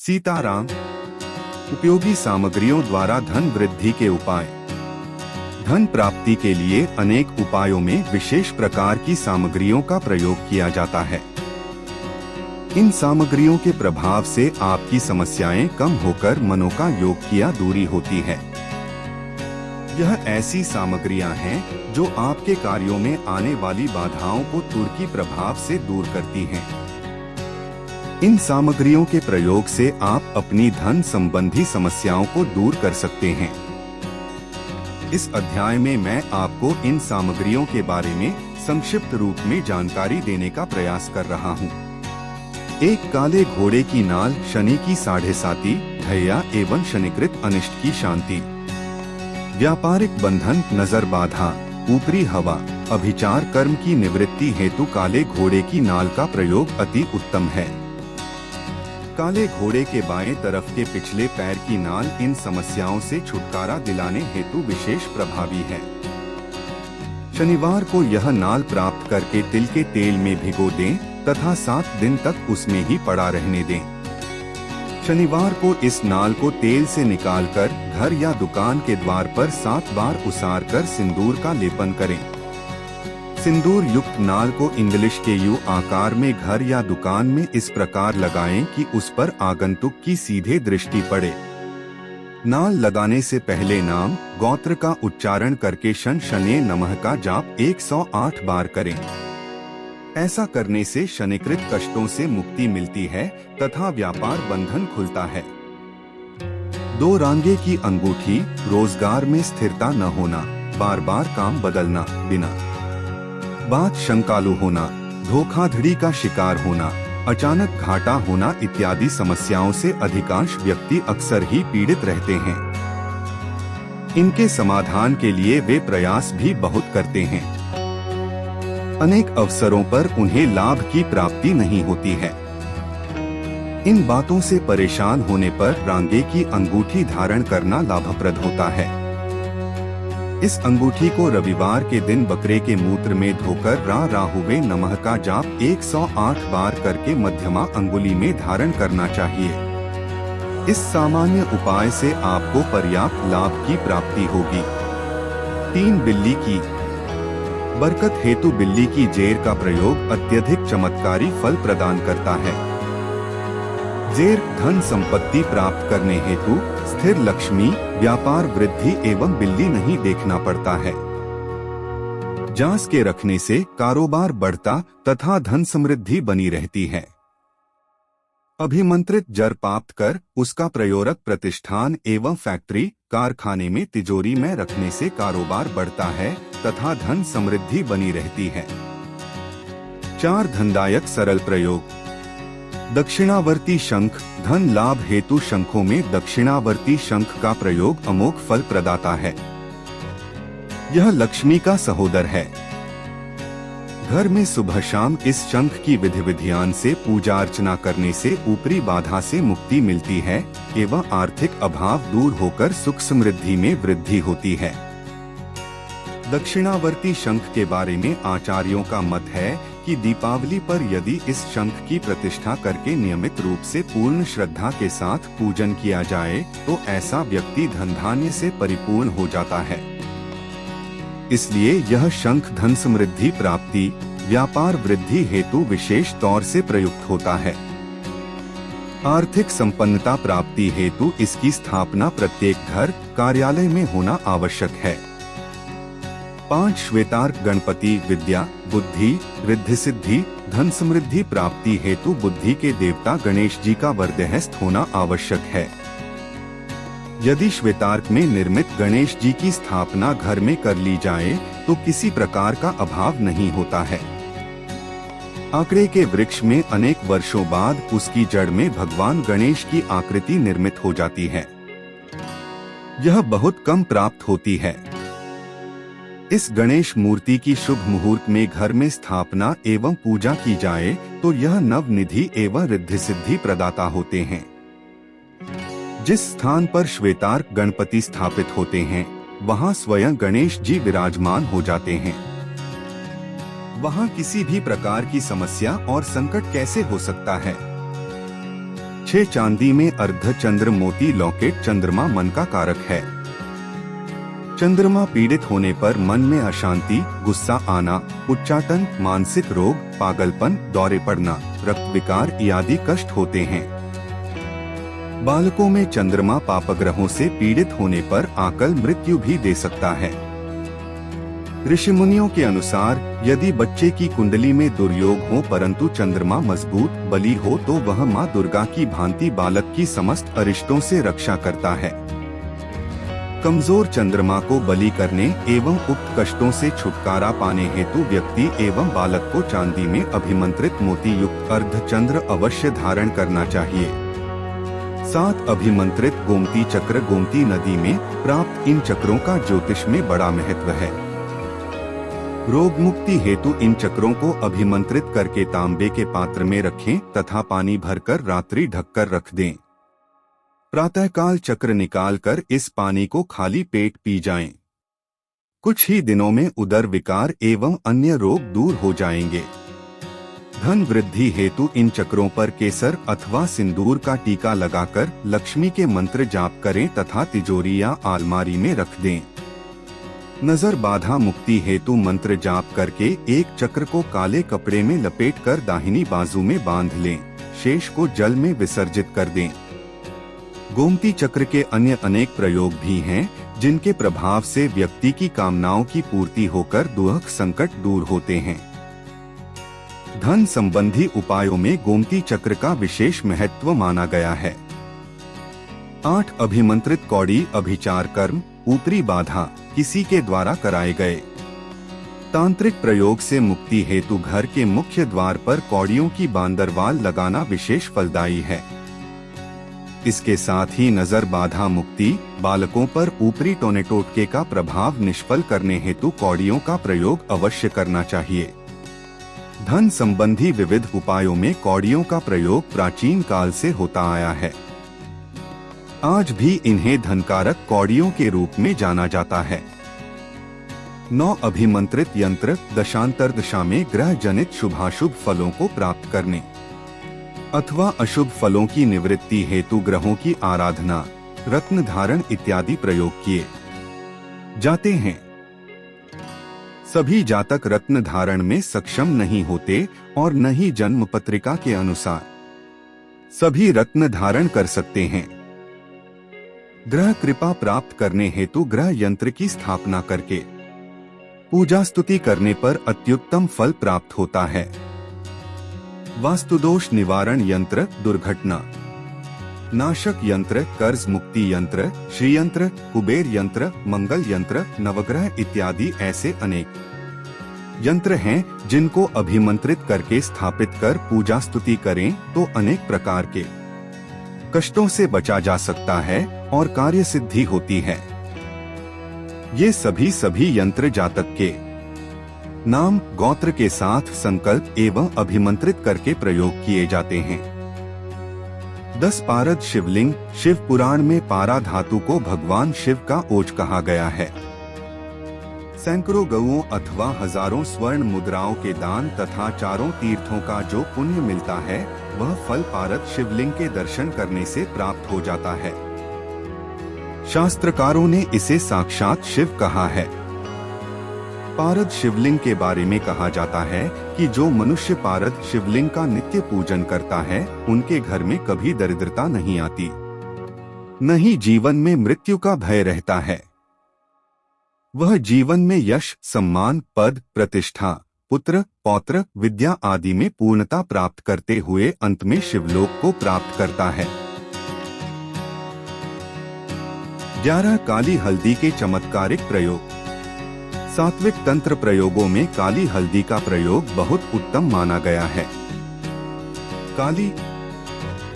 सीताराम। उपयोगी सामग्रियों द्वारा धन वृद्धि के उपाय। धन प्राप्ति के लिए अनेक उपायों में विशेष प्रकार की सामग्रियों का प्रयोग किया जाता है। इन सामग्रियों के प्रभाव से आपकी समस्याएं कम होकर मनोका योग किया दूरी होती है। यह ऐसी सामग्रियां हैं जो आपके कार्यों में आने वाली बाधाओं को तुर्की प्रभाव से दूर करती हैं। इन सामग्रियों के प्रयोग से आप अपनी धन संबंधी समस्याओं को दूर कर सकते हैं। इस अध्याय में मैं आपको इन सामग्रियों के बारे में संक्षिप्त रूप में जानकारी देने का प्रयास कर रहा हूँ। एक काले घोड़े की नाल, शनि की 7.5 धैर्य एवं शनिकृत अनिष्ट की शांति। व्यापारिक बंधन, नजर बाधा, ऊपरी हवा, अभिचार कर्म की निवृत्ति हेतु काले घोड़े की नाल का प्रयोग अति उत्तम है। काले घोड़े के बाएं तरफ के पिछले पैर की नाल इन समस्याओं से छुटकारा दिलाने हेतु विशेष प्रभावी है। शनिवार को यह नाल प्राप्त करके तिल के तेल में भिगो दें तथा 7 दिन तक उसमें ही पड़ा रहने दें। शनिवार को इस नाल को तेल से निकालकर घर या दुकान के द्वार पर 7 बार उसार कर सिंदूर का लेपन करें। सिंदूर युक्त नाल को इंग्लिश के यू आकार में घर या दुकान में इस प्रकार लगाएं कि उस पर आगंतुक की सीधे दृष्टि पड़े। नाल लगाने से पहले नाम गोत्र का उच्चारण करके शन शने नमः का जाप 108 बार करें। ऐसा करने से शनिकृत कष्टों से मुक्ति मिलती है तथा व्यापार बंधन खुलता है। 2 रांगे की अंगूठी, रोजगार में स्थिरता न होना, बार बार काम बदलना, बिना बात शंकालु होना, धोखाधड़ी का शिकार होना, अचानक घाटा होना इत्यादि समस्याओं से अधिकांश व्यक्ति अक्सर ही पीड़ित रहते हैं। इनके समाधान के लिए वे प्रयास भी बहुत करते हैं। अनेक अवसरों पर उन्हें लाभ की प्राप्ति नहीं होती है। इन बातों से परेशान होने पर रांगे की अंगूठी धारण करना लाभप्रद होता है। इस अंगूठी को रविवार के दिन बकरे के मूत्र में धोकर राहुवे नमः का जाप 108 बार करके मध्यमा अंगुली में धारण करना चाहिए। इस सामान्य उपाय से आपको पर्याप्त लाभ की प्राप्ति होगी। 3 बिल्ली की बरकत हेतु बिल्ली की जेर का प्रयोग अत्यधिक चमत्कारी फल प्रदान करता है। जेर धन संपत्ति प्राप्त करने हेतु, स्थिर लक्ष्मी, व्यापार वृद्धि एवं बिल्ली नहीं देखना पड़ता है। जांच के रखने से कारोबार बढ़ता तथा धन समृद्धि बनी रहती है। अभिमंत्रित जर प्राप्त कर उसका प्रयोरक प्रतिष्ठान एवं फैक्ट्री, कारखाने में तिजोरी में रखने से कारोबार बढ़ता है तथा धन समृद्धि बनी रहती है। 4 धनदायक सरल प्रयोग। दक्षिणावर्ती शंख, धन लाभ हेतु शंखों में दक्षिणावर्ती शंख का प्रयोग अमोघ फल प्रदाता है। यह लक्ष्मी का सहोदर है। घर में सुबह शाम इस शंख की विधि विधान से पूजा अर्चना करने से ऊपरी बाधा से मुक्ति मिलती है एवं आर्थिक अभाव दूर होकर सुख समृद्धि में वृद्धि होती है। दक्षिणावर्ती शंख के बारे में आचार्यों का मत है कि दीपावली पर यदि इस शंख की प्रतिष्ठा करके नियमित रूप से पूर्ण श्रद्धा के साथ पूजन किया जाए तो ऐसा व्यक्ति धन धान्य से परिपूर्ण हो जाता है। इसलिए यह शंख धन समृद्धि प्राप्ति, व्यापार वृद्धि हेतु विशेष तौर से प्रयुक्त होता है। आर्थिक संपन्नता प्राप्ति हेतु इसकी स्थापना प्रत्येक घर, कार्यालय में होना आवश्यक है। 5 श्वेतार्क गणपति विद्या, बुद्धि, रिद्धि सिद्धि, धन समृद्धि प्राप्ति हेतु बुद्धि के देवता गणेश जी का वरदहस्त होना आवश्यक है। यदि श्वेतार्क में निर्मित गणेश जी की स्थापना घर में कर ली जाए तो किसी प्रकार का अभाव नहीं होता है। आंकड़े के वृक्ष में अनेक वर्षों बाद उसकी जड़ में भगवान गणेश की आकृति निर्मित हो जाती है। यह बहुत कम प्राप्त होती है। इस गणेश मूर्ति की शुभ मुहूर्त में घर में स्थापना एवं पूजा की जाए तो यह नव निधि एवं रिद्धि सिद्धि प्रदाता होते हैं। जिस स्थान पर श्वेतार्क गणपति स्थापित होते हैं वहां स्वयं गणेश जी विराजमान हो जाते हैं। वहां किसी भी प्रकार की समस्या और संकट कैसे हो सकता है। 6 चांदी में अर्धचंद्र मोती लॉकेट। चंद्रमा मन का कारक है। चंद्रमा पीड़ित होने पर मन में अशांति, गुस्सा आना, उच्चाटन, मानसिक रोग, पागलपन, दौरे पड़ना, रक्त विकार आदि कष्ट होते हैं। बालकों में चंद्रमा पापग्रहों से पीड़ित होने पर अकाल मृत्यु भी दे सकता है। ऋषि मुनियों के अनुसार यदि बच्चे की कुंडली में दुर्योग हो परंतु चंद्रमा मजबूत बली हो तो वह मां दुर्गा की भांति बालक की समस्त अरिष्टों से रक्षा करता है। कमजोर चंद्रमा को बलि करने एवं उक्त कष्टों से छुटकारा पाने हेतु व्यक्ति एवं बालक को चांदी में अभिमंत्रित मोती युक्त अर्धचंद्र अवश्य धारण करना चाहिए। 7 अभिमंत्रित गोमती चक्र। गोमती नदी में प्राप्त इन चक्रों का ज्योतिष में बड़ा महत्व है। रोग मुक्ति हेतु इन चक्रों को अभिमंत्रित करके तांबे के पात्र में रखें तथा पानी भरकर रात्रि ढककर रख दें। प्रातःकाल चक्र निकालकर इस पानी को खाली पेट पी जाएं। कुछ ही दिनों में उदर विकार एवं अन्य रोग दूर हो जाएंगे। धन वृद्धि हेतु इन चक्रों पर केसर अथवा सिंदूर का टीका लगाकर लक्ष्मी के मंत्र जाप करें तथा तिजोरी या अलमारी में रख दें। नजर बाधा मुक्ति हेतु मंत्र जाप करके एक चक्र को काले कपड़े में लपेटकर दाहिनी बाजू में बांध लें। शेष को जल में विसर्जित कर दें। गोमती चक्र के अन्य अनेक प्रयोग भी हैं जिनके प्रभाव से व्यक्ति की कामनाओं की पूर्ति होकर दुख संकट दूर होते हैं। धन संबंधी उपायों में गोमती चक्र का विशेष महत्व माना गया है। 8 अभिमंत्रित कौड़ी अभिचार कर्म, ऊपरी बाधा किसी के द्वारा कराए गए। तांत्रिक प्रयोग से मुक्ति हेतु घर के मुख्य द्वार पर कौड़ियों की बांदरवाल लगाना विशेष फलदायी है। इसके साथ ही नजर बाधा मुक्ति, बालकों पर ऊपरी टोने टोटके का प्रभाव निष्फल करने हेतु कौड़ियों का प्रयोग अवश्य करना चाहिए। धन संबंधी विविध उपायों में कौड़ियों का प्रयोग प्राचीन काल से होता आया है। आज भी इन्हें धनकारक कौड़ियों के रूप में जाना जाता है। 9 अभिमंत्रित यंत्र। दशांतर दशा में ग्रह जनित शुभाशुभ फलों को प्राप्त करने अथवा अशुभ फलों की निवृत्ति हेतु ग्रहों की आराधना, रत्न धारण इत्यादि प्रयोग किए जाते हैं। सभी जातक रत्न धारण में सक्षम नहीं होते और न ही जन्म पत्रिका के अनुसार सभी रत्न धारण कर सकते हैं। ग्रह कृपा प्राप्त करने हेतु ग्रह यंत्र की स्थापना करके पूजा स्तुति करने पर अत्युत्तम फल प्राप्त होता है। वास्तुदोष निवारण यंत्र, दुर्घटना नाशक यंत्र, कर्ज मुक्ति यंत्र, श्री यंत्र, कुबेर यंत्र, मंगल यंत्र, नवग्रह इत्यादि ऐसे अनेक यंत्र हैं जिनको अभिमंत्रित करके स्थापित कर पूजा स्तुति करें तो अनेक प्रकार के कष्टों से बचा जा सकता है और कार्य सिद्धि होती है। ये सभी यंत्र जातक के नाम गोत्र के साथ संकल्प एवं अभिमंत्रित करके प्रयोग किए जाते हैं। 10 पारद शिवलिंग। शिव पुराण में पारा धातु को भगवान शिव का ओज कहा गया है। सैकड़ों गौओं अथवा हजारों स्वर्ण मुद्राओं के दान तथा 4 तीर्थों का जो पुण्य मिलता है वह फल पारद शिवलिंग के दर्शन करने से प्राप्त हो जाता है। शास्त्रकारों ने इसे साक्षात शिव कहा है। पारद शिवलिंग के बारे में कहा जाता है कि जो मनुष्य पारद शिवलिंग का नित्य पूजन करता है उनके घर में कभी दरिद्रता नहीं आती, न ही जीवन में मृत्यु का भय रहता है। वह जीवन में यश, सम्मान, पद, प्रतिष्ठा, पुत्र, पौत्र, विद्या आदि में पूर्णता प्राप्त करते हुए अंत में शिवलोक को प्राप्त करता है। 11 काली हल्दी के चमत्कारिक प्रयोग। सात्विक तंत्र प्रयोगों में काली हल्दी का प्रयोग बहुत उत्तम माना गया है। काली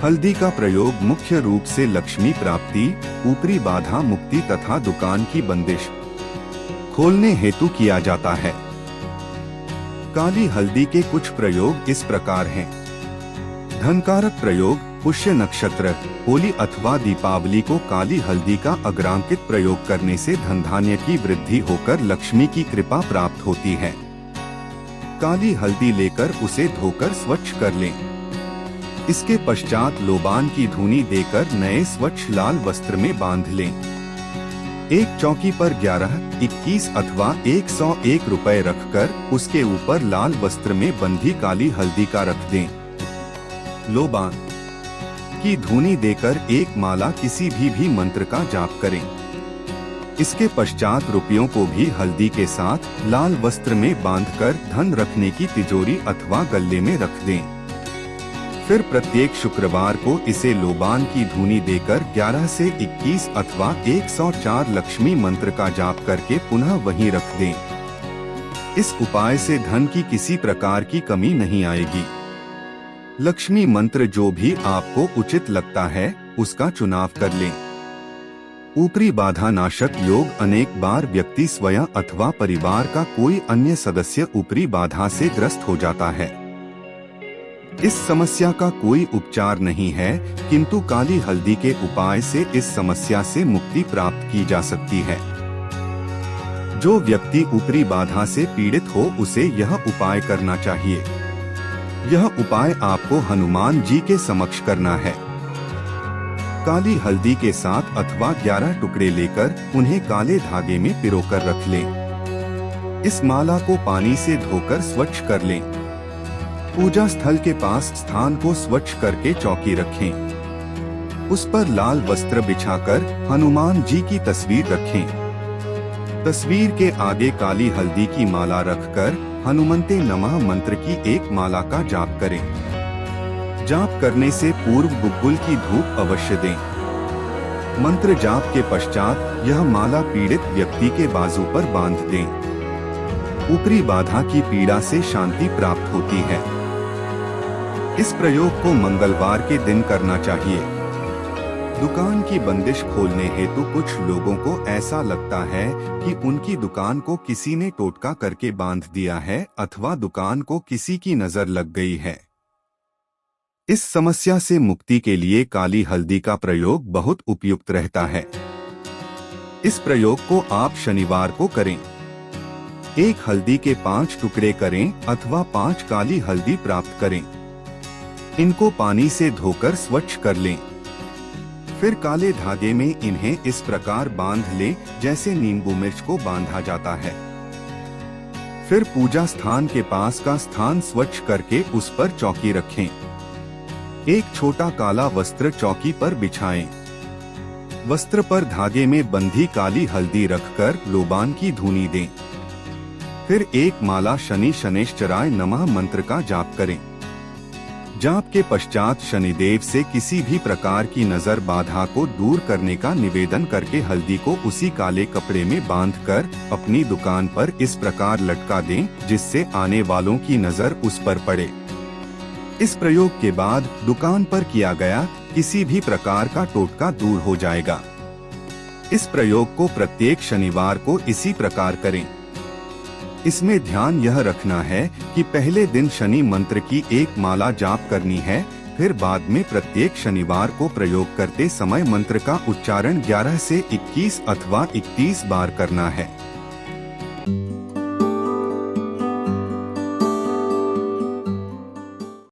हल्दी का प्रयोग मुख्य रूप से लक्ष्मी प्राप्ति, ऊपरी बाधा मुक्ति तथा दुकान की बंदिश खोलने हेतु किया जाता है। काली हल्दी के कुछ प्रयोग इस प्रकार हैं। धनकारक प्रयोग। पुष्य नक्षत्र, होली अथवा दीपावली को काली हल्दी का अग्रांकित प्रयोग करने से धन धान्य की वृद्धि होकर लक्ष्मी की कृपा प्राप्त होती है। काली हल्दी लेकर उसे धोकर स्वच्छ कर लें। इसके पश्चात लोबान की धूनी देकर नए स्वच्छ लाल वस्त्र में बांध लें। एक चौकी पर 11, 21 अथवा 101 रुपए रखकर उसके ऊपर लाल वस्त्र में बंधी काली हल्दी का रख दें। लोबान की धूनी देकर एक माला किसी भी मंत्र का जाप करें। इसके पश्चात रुपयों को भी हल्दी के साथ लाल वस्त्र में बांधकर धन रखने की तिजोरी अथवा गल्ले में रख दें। फिर प्रत्येक शुक्रवार को इसे लोबान की धूनी देकर 11 से 21 अथवा 104 लक्ष्मी मंत्र का जाप करके पुनः वहीं रख दें। इस उपाय से धन की किसी प्रकार की कमी नहीं आएगी। लक्ष्मी मंत्र जो भी आपको उचित लगता है उसका चुनाव कर लें। ऊपरी बाधा नाशक योग अनेक बार व्यक्ति स्वयं अथवा परिवार का कोई अन्य सदस्य ऊपरी बाधा से ग्रस्त हो जाता है। इस समस्या का कोई उपचार नहीं है, किंतु काली हल्दी के उपाय से इस समस्या से मुक्ति प्राप्त की जा सकती है। जो व्यक्ति ऊपरी बाधा से पीड़ित हो उसे यह उपाय करना चाहिए। यह उपाय आपको हनुमान जी के समक्ष करना है। काली हल्दी के साथ अथवा 11 टुकड़े लेकर उन्हें काले धागे में पिरोकर रख लें। इस माला को पानी से धोकर स्वच्छ कर लें। पूजा स्थल के पास स्थान को स्वच्छ करके चौकी रखें। उस पर लाल वस्त्र बिछाकर हनुमान जी की तस्वीर रखें। तस्वीर के आगे काली हल्दी की माला रखकर हनुमते नमः मंत्र की एक माला का जाप करें। जाप करने से पूर्व गुग्गुल की धूप अवश्य दें। मंत्र जाप के पश्चात यह माला पीड़ित व्यक्ति के बाजू पर बांध दें। ऊपरी बाधा की पीड़ा से शांति प्राप्त होती है। इस प्रयोग को मंगलवार के दिन करना चाहिए। दुकान की बंदिश खोलने हेतु कुछ लोगों को ऐसा लगता है कि उनकी दुकान को किसी ने टोटका करके बांध दिया है अथवा दुकान को किसी की नजर लग गई है। इस समस्या से मुक्ति के लिए काली हल्दी का प्रयोग बहुत उपयुक्त रहता है। इस प्रयोग को आप शनिवार को करें। एक हल्दी के 5 टुकड़े करें अथवा 5 काली हल्दी प्राप्त करें। इनको पानी से धोकर स्वच्छ कर लें। फिर काले धागे में इन्हें इस प्रकार बांध लें जैसे नींबू मिर्च को बांधा जाता है। फिर पूजा स्थान के पास का स्थान स्वच्छ करके उस पर चौकी रखें। एक छोटा काला वस्त्र चौकी पर बिछाएं। वस्त्र पर धागे में बंधी काली हल्दी रखकर लोबान की धूनी दें। फिर एक माला शनि शनैश्चराय नमः मंत्र का जाप करें। जाप के पश्चात शनिदेव से किसी भी प्रकार की नजर बाधा को दूर करने का निवेदन करके हल्दी को उसी काले कपड़े में बांधकर अपनी दुकान पर इस प्रकार लटका दें जिससे आने वालों की नजर उस पर पड़े। इस प्रयोग के बाद दुकान पर किया गया किसी भी प्रकार का टोटका दूर हो जाएगा। इस प्रयोग को प्रत्येक शनिवार को इसी प्रकार करें। इसमें ध्यान यह रखना है कि पहले दिन शनि मंत्र की एक माला जाप करनी है, फिर बाद में प्रत्येक शनिवार को प्रयोग करते समय मंत्र का उच्चारण 11 से 21 अथवा 31 बार करना है।